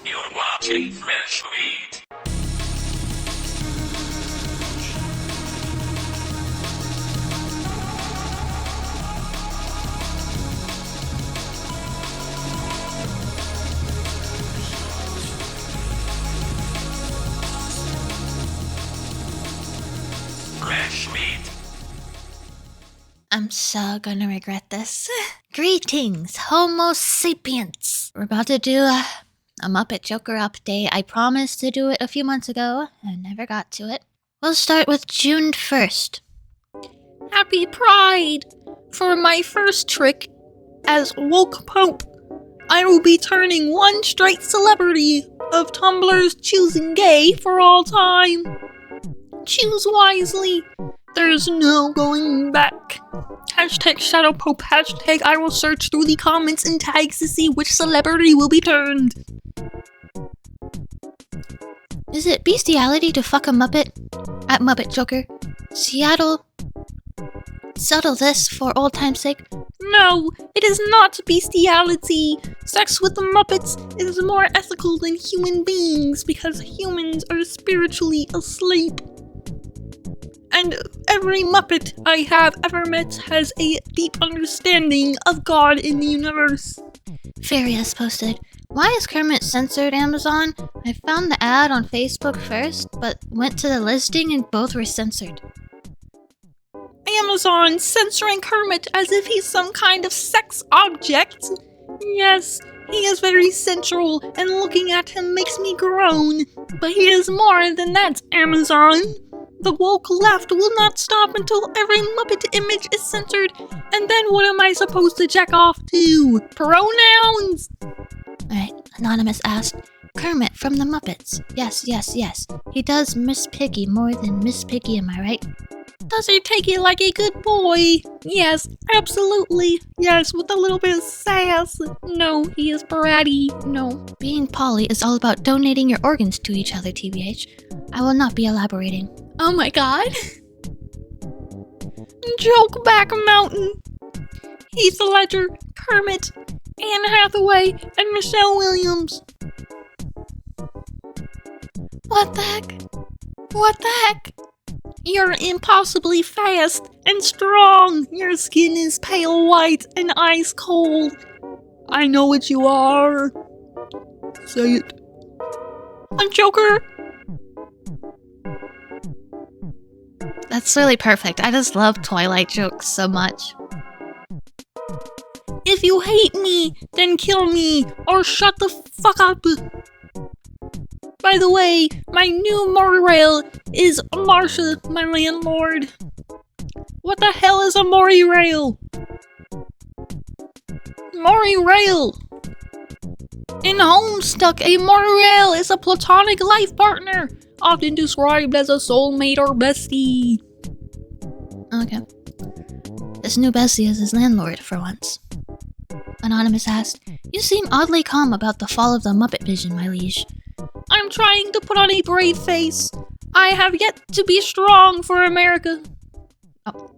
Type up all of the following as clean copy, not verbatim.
You're watching Fresh Meat. Fresh Meat. I'm so gonna regret this. Greetings, Homo sapiens. We're about to do a Muppet Joker update. I promised to do it a few months ago. I never got to it. We'll start with June 1st. Happy Pride! For my first trick as woke pope, I will be turning one straight celebrity of Tumblr's choosing gay for all time. Choose wisely. There's no going back. Hashtag Shadow Pope. Hashtag I will search through the comments and tags to see which celebrity will be turned. Is it bestiality to fuck a Muppet? At Muppet Joker. Seattle. Settle this for old time's sake. No, it is not bestiality. Sex with the Muppets is more ethical than human beings because humans are spiritually asleep. And every Muppet I have ever met has a deep understanding of God in the universe. Farius posted, why is Kermit censored, Amazon? I found the ad on Facebook first, but went to the listing and both were censored. Amazon censoring Kermit as if he's some kind of sex object? Yes, he is very sensual, and looking at him makes me groan. But he is more than that, Amazon. The woke left will not stop until every Muppet image is censored, and then what am I supposed to jack off to? Pronouns! Alright, Anonymous asked, Kermit from the Muppets. Yes. He does Miss Piggy more than Miss Piggy, am I right? Does he take it like a good boy? Yes, absolutely. Yes, with a little bit of sass. No, he is bratty. No. Being poly is all about donating your organs to each other, TBH. I will not be elaborating. Oh my god. Joke back mountain. Heath Ledger, Kermit, Anne Hathaway, and Michelle Williams. What the heck? What the heck? You're impossibly fast and strong. Your skin is pale white and ice cold. I know what you are. Say it. I'm Joker. That's really perfect. I just love Twilight jokes so much. If you hate me, then kill me, or shut the fuck up. By the way, my new monorail is Marsha, my landlord. What the hell is a monorail? Monorail. In Homestuck, a monorail is a platonic life partner, often described as a soulmate or bestie. Okay. This new bestie is his landlord, for once. Anonymous asked, you seem oddly calm about the fall of the Muppet Vision, my liege. I'm trying to put on a brave face. I have yet to be strong for America. Oh.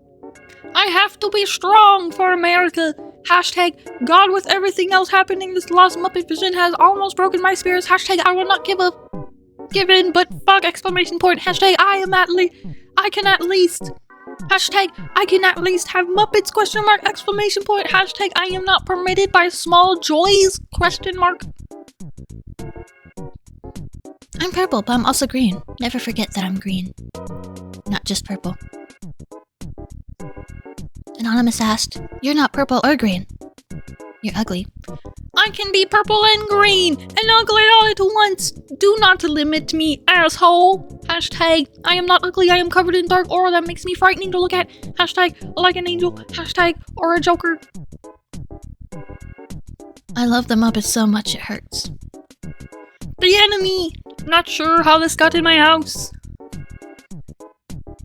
I have to be strong for America. Hashtag God with everything else happening, this lost Muppet Vision has almost broken my spirits. Hashtag I will not give in, but fuck, exclamation point. Hashtag I can at least. Hashtag I can at least have Muppets, question mark, exclamation point. Hashtag I am not permitted by small joys, question mark. I'm purple, but I'm also green. Never forget that I'm green. Not just purple. Anonymous asked, you're not purple or green. You're ugly. I can be purple and green and ugly all at once. Do not limit me, asshole. Hashtag I am not ugly, I am covered in dark aura that makes me frightening to look at. Hashtag like an angel. Hashtag or a joker. I love the Muppets so much it hurts. The enemy! Not sure how this got in my house.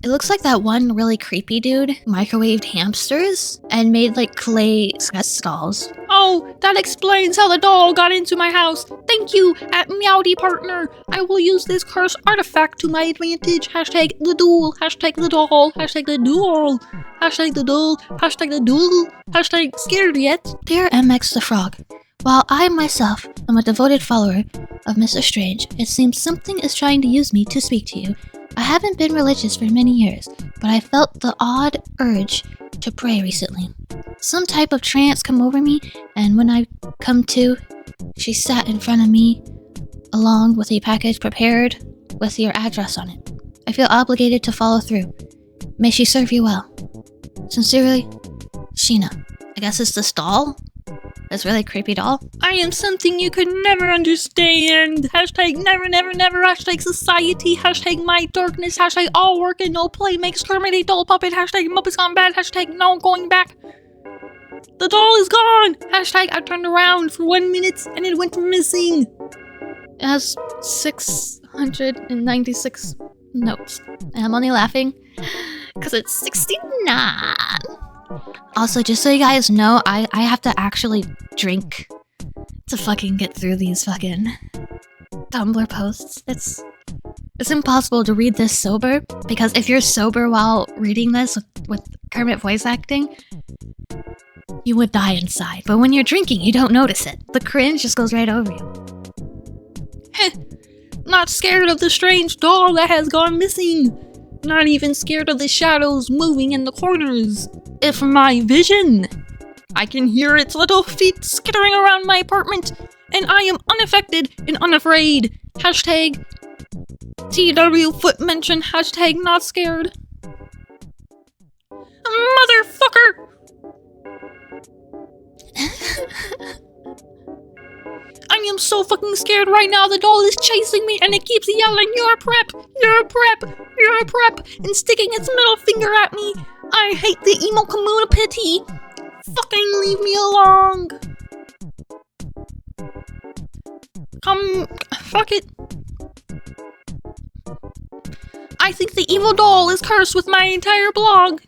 It looks like that one really creepy dude microwaved hamsters and made like clay sex dolls. Oh, that explains how the doll got into my house. Thank you, at Meowdy Partner. I will use this cursed artifact to my advantage. Hashtag the duel. Hashtag the doll. Hashtag the duel. Hashtag the duel. Hashtag the duel. Hashtag scared yet. Dear MX the Frog, while I myself am a devoted follower of Mr. Strange, it seems something is trying to use me to speak to you. I haven't been religious for many years, but I felt the odd urge to pray recently. Some type of trance come over me, and when I come to, she sat in front of me, along with a package prepared with your address on it. I feel obligated to follow through. May she serve you well. Sincerely, Sheena. I guess it's this doll? This really creepy doll? I am something you could never understand. Hashtag never, never, never. Hashtag society. Hashtag my darkness. Hashtag all work and no play makes Kermit a doll puppet. Hashtag Muppets gone bad. Hashtag no going back. The doll is gone! Hashtag I turned around for 1 minute and it went missing. It has 696 notes. And I'm only laughing because it's 69. Also, just so you guys know, I have to actually drink to fucking get through these fucking Tumblr posts. It's impossible to read this sober, because if you're sober while reading this with Kermit voice acting, you would die inside. But when you're drinking, you don't notice it. The cringe just goes right over you. Heh. Not scared of the strange doll that has gone missing. Not even scared of the shadows moving in the corners. If my vision, I can hear its little feet skittering around my apartment, and I am unaffected and unafraid. Hashtag TW foot mention. Hashtag not scared. Motherfucker! I am so fucking scared right now. The doll is chasing me and it keeps yelling, "You're a prep! You're a prep! You're a prep!" and sticking its middle finger at me. I hate the emo community. Fucking leave me alone. Fuck it. I think the evil doll is cursed with my entire blog.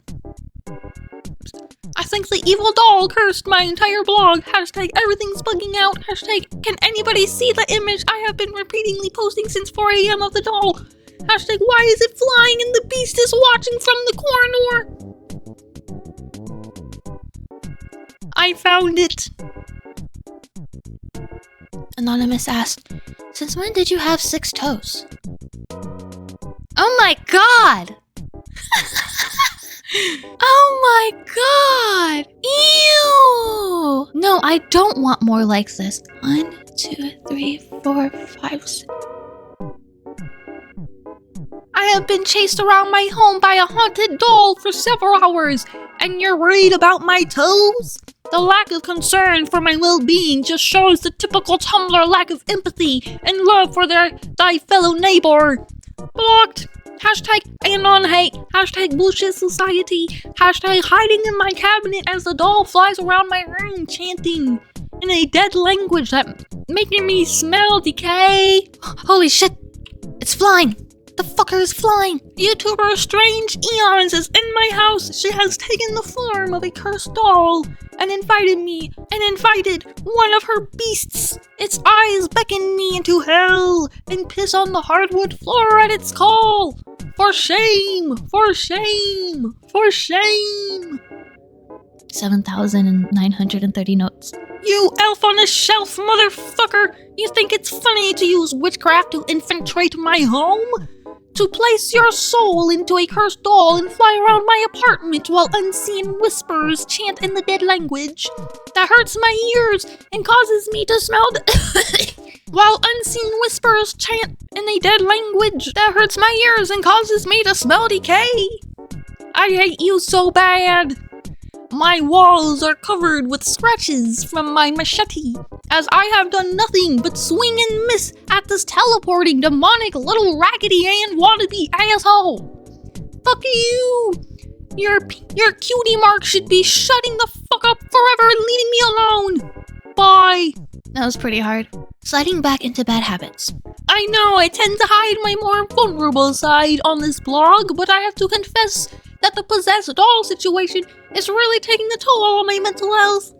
I think the evil doll cursed my entire blog. Hashtag everything's bugging out. Hashtag can anybody see the image I have been repeatedly posting since 4 a.m. of the doll? Hashtag why is it flying and the beast is watching from the corner? I found it. Anonymous asked, since when did you have 6 toes? Oh my god! Oh my god! Ew! No, I don't want more like this. 1, 2, 3, 4, 5, 6. I have been chased around my home by a haunted doll for several hours, and you're worried about my toes? The lack of concern for my well-being just shows the typical Tumblr lack of empathy and love for thy fellow neighbor. Blocked. Hashtag anon hate. Hashtag bullshit society. Hashtag hiding in my cabinet as the doll flies around my room chanting in a dead language that making me smell decay. Holy shit. It's flying. The fucker is flying. YouTuber Strange Eons is in my house. She has taken the form of a cursed doll and invited me and invited one of her beasts. Its eyes beckon me into hell and piss on the hardwood floor at its call. For shame! For shame! For shame! 7,930 notes. You elf on a shelf, motherfucker! You think it's funny to use witchcraft to infiltrate my home? To place your soul into a cursed doll and fly around my apartment while unseen whispers chant in the dead language that hurts my ears and causes me to smell while unseen whispers chant in a dead language that hurts my ears and causes me to smell decay. I hate you so bad. My walls are covered with scratches from my machete, as I have done nothing but swing and miss at this teleporting demonic little Raggedy Ann wannabe asshole. Fuck you! Your cutie mark should be shutting the fuck up forever and leaving me alone. Bye. That was pretty hard. Sliding back into bad habits. I know I tend to hide my more vulnerable side on this blog, but I have to confess that the possessed doll situation is really taking a toll on my mental health.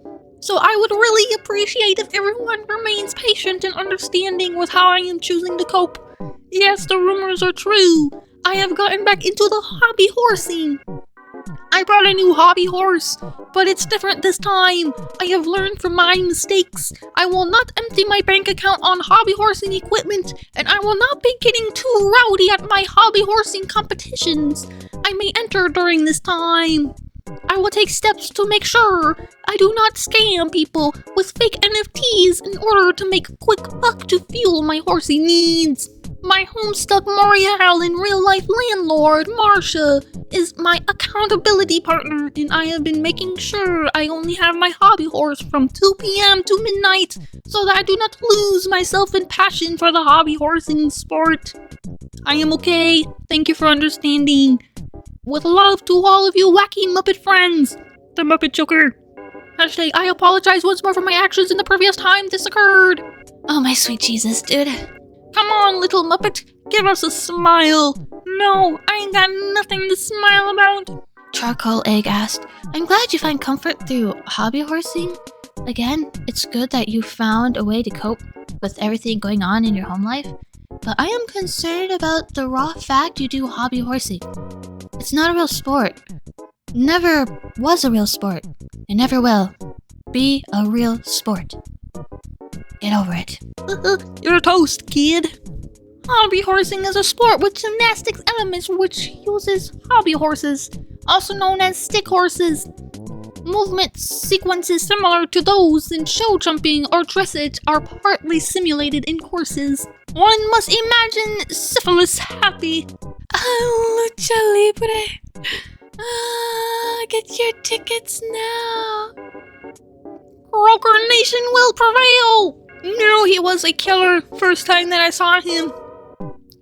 So I would really appreciate if everyone remains patient and understanding with how I am choosing to cope. Yes, the rumors are true. I have gotten back into the hobby horsing. I brought a new hobby horse, but it's different this time. I have learned from my mistakes. I will not empty my bank account on hobby horsing equipment, and I will not be getting too rowdy at my hobby horsing competitions I may enter during this time. I will take steps to make sure I do not scam people with fake NFTs in order to make a quick buck to fuel my horsey needs. My Homestuck Morial in real life landlord, Marsha, is my accountability partner, and I have been making sure I only have my hobby horse from 2 p.m. to midnight so that I do not lose myself in passion for the hobby horsing sport. I am okay. Thank you for understanding. With love to all of you wacky Muppet friends, the Muppet Joker. Hashtag I apologize once more for my actions in the previous time this occurred. Oh my sweet Jesus, dude. Come on, little Muppet, give us a smile. No, I ain't got nothing to smile about. Charcoal Egg asked, I'm glad you find comfort through hobby horsing. Again, it's good that you found a way to cope with everything going on in your home life. But I am concerned about the raw fact you do hobby horsing. It's not a real sport. Never was a real sport. And never will be a real sport. Get over it. You're toast, kid. Hobby horsing is a sport with gymnastics elements which uses hobby horses, also known as stick horses. Movement sequences similar to those in show jumping or dressage are partly simulated in courses. One must imagine syphilis happy. Lucha Libre. Get your tickets now. Croaker Nation will prevail. No, he was a killer first time that I saw him.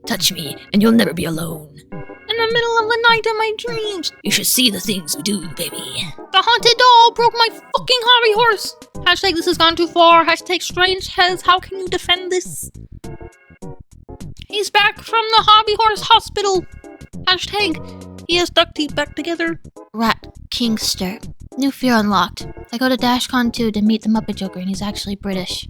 Touch me, and you'll never be alone. In the middle of the night in my dreams. You should see the things we do, baby. The haunted doll broke my fucking hobby horse. Hashtag this has gone too far. Hashtag strange heads. How can you defend this? He's back from the hobby horse hospital. Hashtag he has duct tape back together. Rat Kingster. New fear unlocked. I go to DashCon 2 to meet the Muppet Joker, and he's actually British.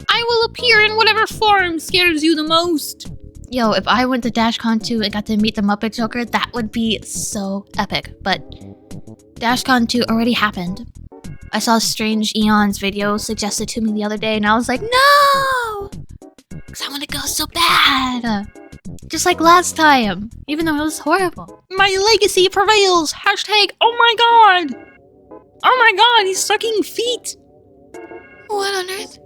I will appear in whatever form scares you the most. Yo, if I went to DashCon 2 and got to meet the Muppet Joker, that would be so epic. But DashCon 2 already happened. I saw Strange Eon's video suggested to me the other day, and I was like, no! Because I want to go so bad. Just like last time, even though it was horrible. My legacy prevails. Hashtag, oh my god. Oh my god, he's sucking feet. What on earth?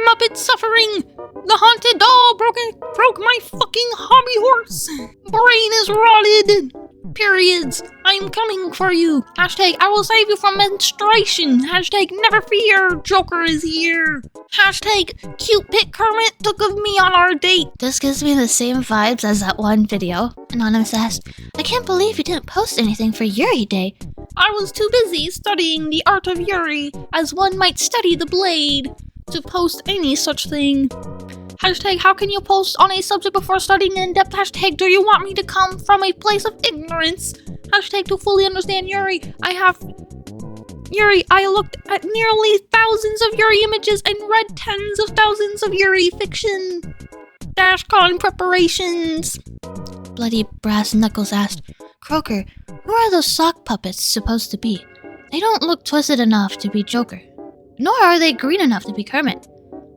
Muppet suffering. The haunted doll broke my fucking hobby horse. Brain is rotted. Periods. I'm coming for you. Hashtag I will save you from menstruation. Hashtag never fear. Joker is here. Hashtag cute pit Kermit took of me on our date. This gives me the same vibes as that one video. Anonymous asked, I can't believe you didn't post anything for Yuri Day. I was too busy studying the art of Yuri, as one might study the blade, to post any such thing. Hashtag how can you post on a subject before studying in depth? Hashtag do you want me to come from a place of ignorance? Hashtag to fully understand Yuri, I looked at nearly thousands of Yuri images and read tens of thousands of Yuri fiction. DashCon preparations. Bloody Brass Knuckles asked, Croaker, who are those sock puppets supposed to be? They don't look twisted enough to be Joker, nor are they green enough to be Kermit.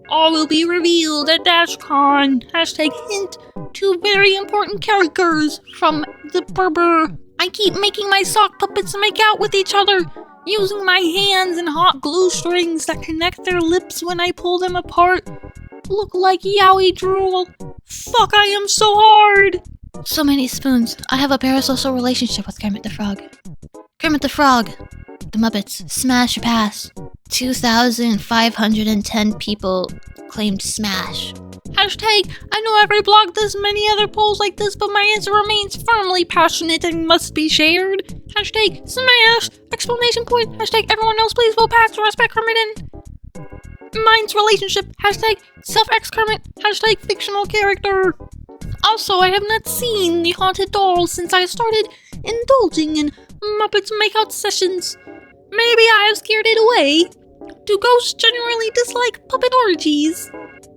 All will be revealed at DashCon. Hashtag hint to very important characters from the Berber. I keep making my sock puppets make out with each other, using my hands and hot glue strings that connect their lips when I pull them apart. Look like yaoi drool. Fuck, I am so hard. So many spoons. I have a parasocial relationship with Kermit the Frog. Kermit the Frog. The Muppets. Smash or pass. 2,510 people claimed smash. Hashtag, I know I've reblogged this many other polls like this, but my answer remains firmly passionate and must be shared. Hashtag, smash! Exclamation point. Hashtag, everyone else please vote pass to respect Kermit and mine's relationship. Hashtag, self-ex Kermit. Hashtag, fictional character. Also, I have not seen the haunted doll since I started indulging in Muppets makeout sessions. Maybe I have scared it away. Do ghosts generally dislike puppet orgies?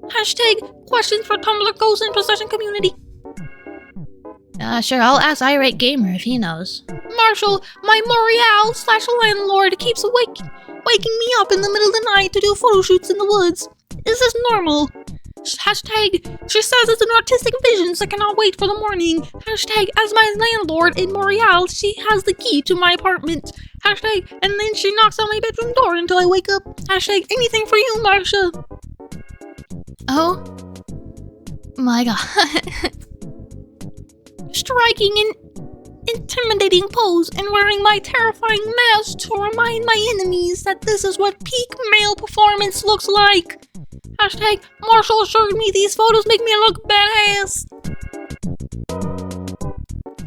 Hashtag questions for Tumblr ghost and possession community. Sure, I'll ask Irate Gamer if he knows. Marshall, my Morial/landlord keeps waking me up in the middle of the night to do photo shoots in the woods. Is this normal? Hashtag, she says it's an artistic vision, so I cannot wait for the morning. Hashtag, as my landlord in Morial, she has the key to my apartment. Hashtag, and then she knocks on my bedroom door until I wake up. Hashtag, anything for you, Marsha. Oh my god. Striking an intimidating pose and wearing my terrifying mask to remind my enemies that this is what peak male performance looks like. Hashtag, Marshall assured me these photos make me look badass.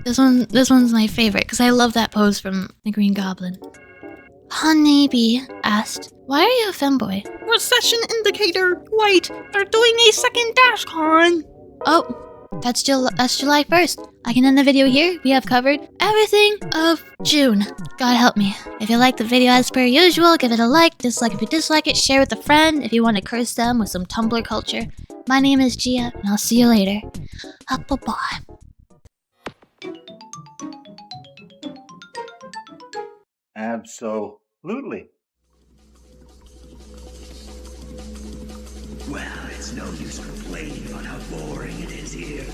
This one's my favorite because I love that pose from the Green Goblin. Honeybee asked, why are you a femboy? Recession indicator. Wait, they're doing a second DashCon. Oh, that's July 1st. I can end the video here. We have covered everything of June. God help me. If you like the video as per usual, give it a like, dislike if you dislike it, share with a friend if you want to curse them with some Tumblr culture. My name is Gia, and I'll see you later. Bye-bye. Absolutely. Well, it's no use complaining on how boring it is here.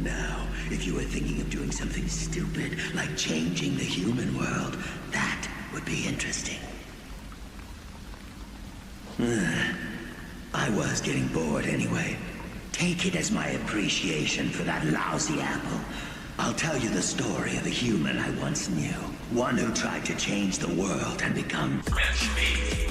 Now, if you were thinking of doing something stupid, like changing the human world, that would be interesting. I was getting bored anyway. Take it as my appreciation for that lousy apple. I'll tell you the story of a human I once knew. One who tried to change the world and become Fresh meat.